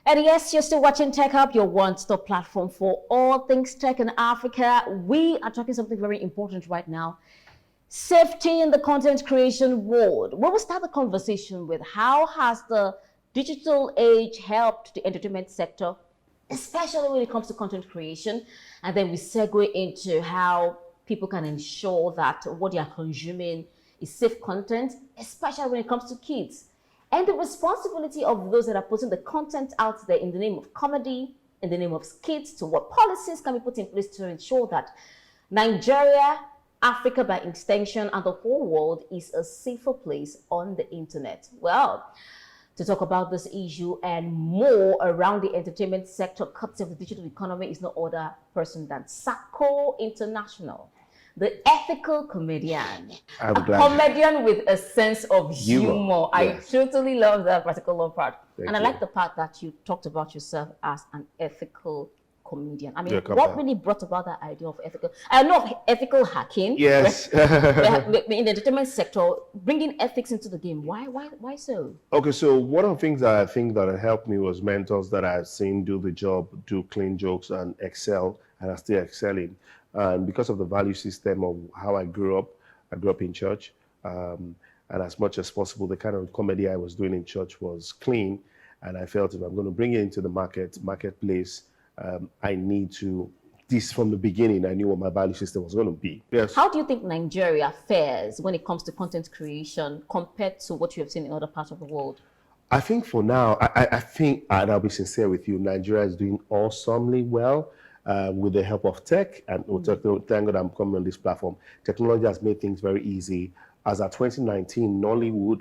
And yes, you're still watching Tech Hub, your one-stop platform for all things tech in Africa. We are talking something very important right now. Safety in the content creation world. We will start the conversation with how has the digital age helped the entertainment sector, especially when it comes to content creation. And then we segue into how people can ensure that what they are consuming is safe content, especially when it comes to kids. And the responsibility of those that are putting the content out there in the name of comedy, in the name of skits, to what policies can be put in place to ensure that Nigeria, Africa by extension, and the whole world is a safer place on the internet. Well, to talk about this issue and more around the entertainment sector, courtesy of the digital economy, is no other person than SACO International, the ethical comedian, a comedian with a sense of humor. Yes. I totally love that particular part. Thank you. I like the part that you talked about yourself as an ethical comedian. I mean, what really brought about that idea of ethical? I know of ethical hacking. Yes. Right? In the entertainment sector, bringing ethics into the game. Why so? Okay, so one of the things that I think that helped me was mentors that I've seen do the job, do clean jokes and excel, and are still excelling. And because of the value system of how I grew up in church. And as much as possible, the kind of comedy I was doing in church was clean. And I felt if I'm going to bring it into the marketplace, I need to, this from the beginning, I knew what my value system was going to be. Yes. How do you think Nigeria fares when it comes to content creation compared to what you have seen in other parts of the world? I think for now, I think, and I'll be sincere with you, Nigeria is doing awesomely well. With the help of tech, and thank God I'm coming on this platform. Technology has made things very easy. As at 2019, Nollywood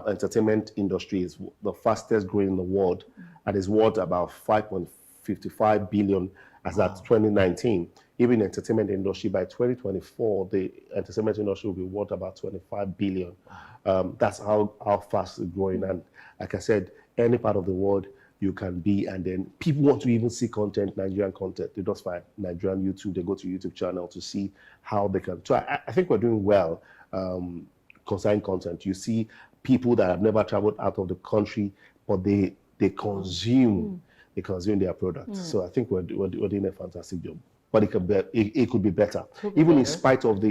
entertainment industry is the fastest growing in the world, and is worth about 5.55 billion as at 2019. Even the entertainment industry, by 2024, the entertainment industry will be worth about 25 billion. That's how fast it's growing. And like I said, any part of the world you can be, and then people want to even see content, Nigerian content. They just find Nigerian YouTube, they go to YouTube channel to see how they can. So I think we're doing well concerning content. You see people that have never traveled out of the country, but they consume their products. So I think we're doing a fantastic job. But it could be better, even in spite of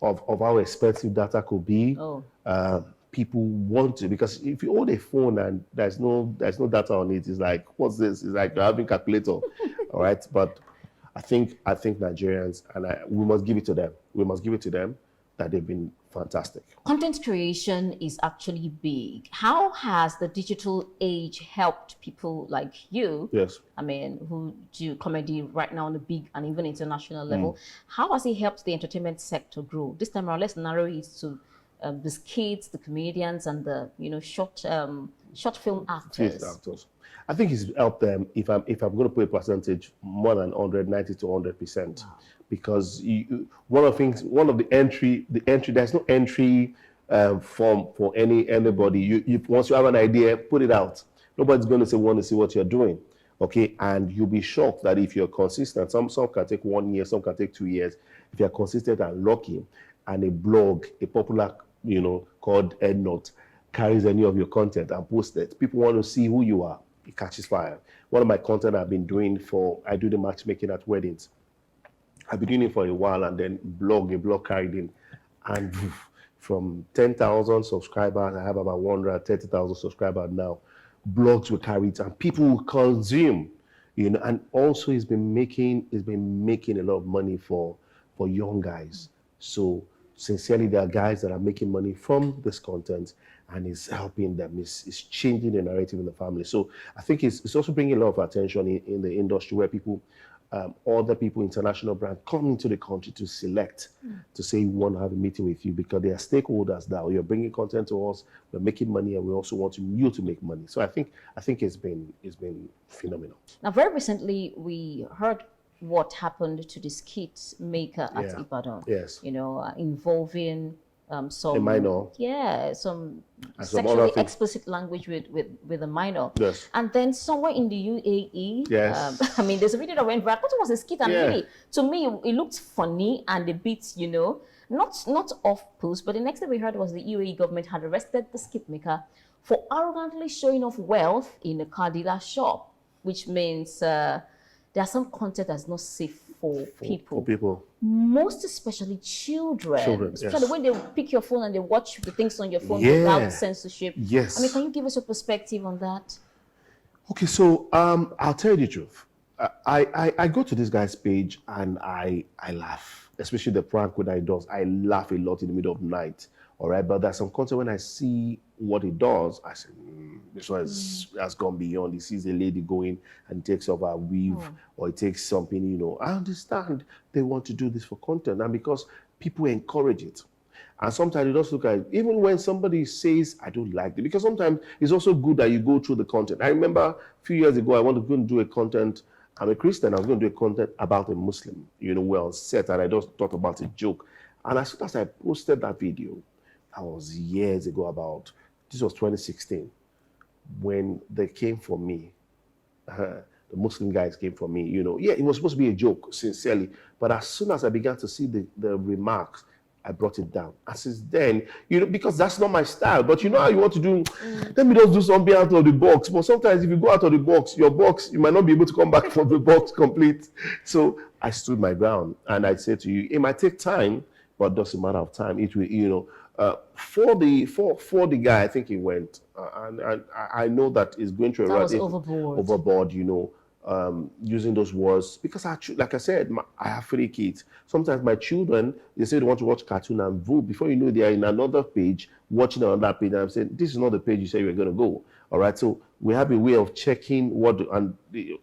of how expensive data could be. People want to, because if you hold a phone and there's no data on it, it's like, what's this? It's like you're having a calculator, all right? But I think Nigerians, and we must give it to them. We must give it to them that they've been fantastic. Content creation is actually big. How has the digital age helped people like you? Yes. I mean, who do comedy right now on a big and even international level? How has it helped the entertainment sector grow? This time around, let's narrow it to the skits, the comedians, and the short film actors. I think it's helped them. If I'm going to put a percentage, more than 90 to 100%, because one of the entry, there's no entry form for anybody. Once you have an idea, put it out. Nobody's going to want to see what you're doing. Okay, and you'll be shocked that if you're consistent, some can take 1 year, some can take 2 years. If you're consistent and lucky, and a blog, a popular called EndNote, carries any of your content and posts it, people want to see who you are. It catches fire. One of my content I've been doing I do the matchmaking at weddings. I've been doing it for a while, and then a blog carried in, and from 10,000 subscribers, I have about 130,000 subscribers now. Blogs will carry it, and people will consume, and also it's been making a lot of money for young guys. So sincerely, there are guys that are making money from this content, and it's helping them. It's changing the narrative in the family. So I think it's also bringing a lot of attention in the industry, where people, other people, international brands come into the country to select, to say we want to have a meeting with you, because they are stakeholders now. You're bringing content to us, we're making money, and we also want you to make money. So I think it's been phenomenal. Now, very recently, we heard what happened to the skit maker at Ibadan. Yes. Involving some a minor. Yeah, some sexually explicit language with a minor. Yes. And then somewhere in the UAE, yes. I mean, there's a video that went viral. I thought it was a skit, and really, to me, it looked funny and a bit, not off post. But the next thing we heard was the UAE government had arrested the skit maker for arrogantly showing off wealth in a car dealer shop, which means there's some content that's not safe for people. For people. Most especially children. Especially yes. when they pick your phone and they watch the things on your phone Yeah. without censorship. Yes. I mean, can you give us your perspective on that? Okay, so I'll tell you the truth. I go to this guy's page and I laugh, especially the prank that he does. I laugh a lot in the middle of the night. All right, but there's some content when I see what he does, I say, this one has gone beyond. He sees a lady going and takes off her weave, or it takes something, you know. I understand they want to do this for content, and because people encourage it. And sometimes you just look at it, even when somebody says, I don't like it, because sometimes it's also good that you go through the content. I remember a few years ago, I wanted to go and do a content. I'm a Christian, I was going to do a content about a Muslim, you know, well set, and I just thought about a joke. And as soon as I posted that video, that was years ago, this was 2016, when they came for me. The Muslim guys came for me, you know. Yeah, it was supposed to be a joke, sincerely. But as soon as I began to see the remarks, I brought it down. And since then, you know, because that's not my style, but you know how you want to do, let me just do something out of the box. But sometimes if you go out of the box, your box, you might not be able to come back from the box complete. So I stood my ground and I said to you, it might take time, but it doesn't matter of time. It will, you know, for the guy, I think he went, and I know that he's going to that was overboard, you know, using those words, because like I said, I have 3 kids. Sometimes my children, they say they want to watch cartoon and vote. Before you know, they are in another page, watching another page, and I'm saying, this is not the page you said you were going to go. All right, so we have a way of checking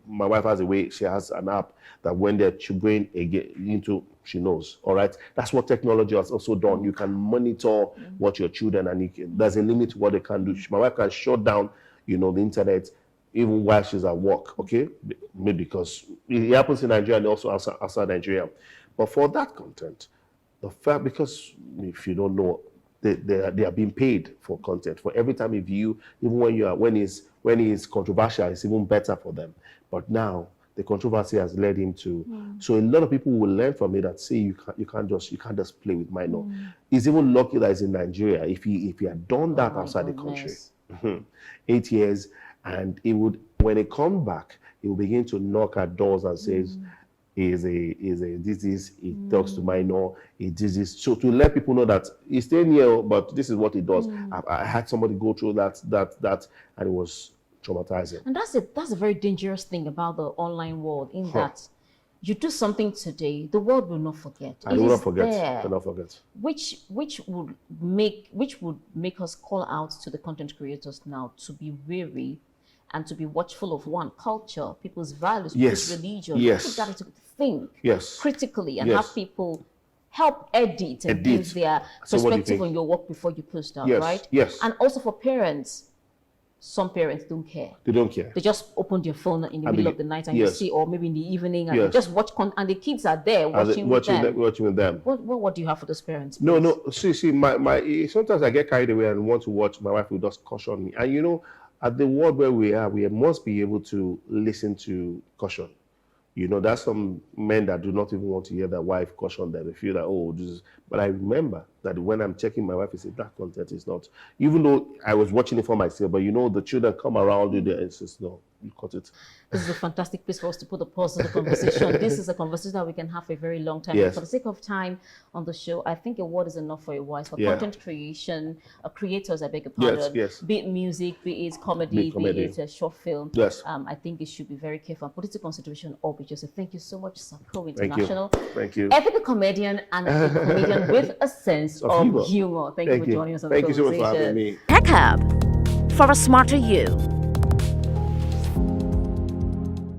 my wife has a way, she has an app that when they're going into, she knows. All right, that's what technology has also done. You can monitor what your children, and there's a limit to what they can do. My wife can shut down, you know, the internet even while she's at work, okay? Maybe because it happens in Nigeria and also outside Nigeria. But for that content, the fact, because if you don't know, they are being paid for content. For every time you view, even when it's controversial, it's even better for them. But now the controversy has led him to. So a lot of people will learn from it that say you can't just play with minor. He's even lucky that he's in Nigeria. If he had done that outside the country, 8 years, and it would, when it comes back, he will begin to knock at doors and says, he talks to minor, he does this. So to let people know that he's staying here, but this is what he does. I had somebody go through that, and it was traumatizing. And that's a very dangerous thing about the online world, in that you do something today, the world will not forget. I will not forget. Will not forget. Which would make us call out to the content creators now to be wary and to be watchful of culture, people's values, people's religion. Yes. People got to think critically and have people help edit and give their perspective on your work before you post out, right? Yes. And also for parents, some parents don't care. They don't care. They just open their phone in the middle of the night and you see, or maybe in the evening, and they just watch, and the kids are there watching with them. What do you have for those parents? Please? No. See, my sometimes I get carried away and want to watch. My wife will just caution me, and you know, at the world where we are, we must be able to listen to caution. You know, there's some men that do not even want to hear their wife caution them. They feel that, oh, this is... But I remember that when I'm checking my wife, I say, that content is not... Even though I was watching it for myself, but you know, the children come around you there and says, no, you cut it. This is a fantastic place for us to put a pause to the conversation. This is a conversation that we can have for a very long time. Yes. For the sake of time on the show, I think a word is enough for a while. For content creation, creators, I beg your pardon, be it music, be it comedy, be it a short film, I think it should be very careful and put it into consideration all pictures. So thank you so much, SACO International. Thank you. Ethical comedian and a comedian with a sense of humor. Thank you for joining us on the conversation. Thank you so much for having me. Tech Hub for a smarter you.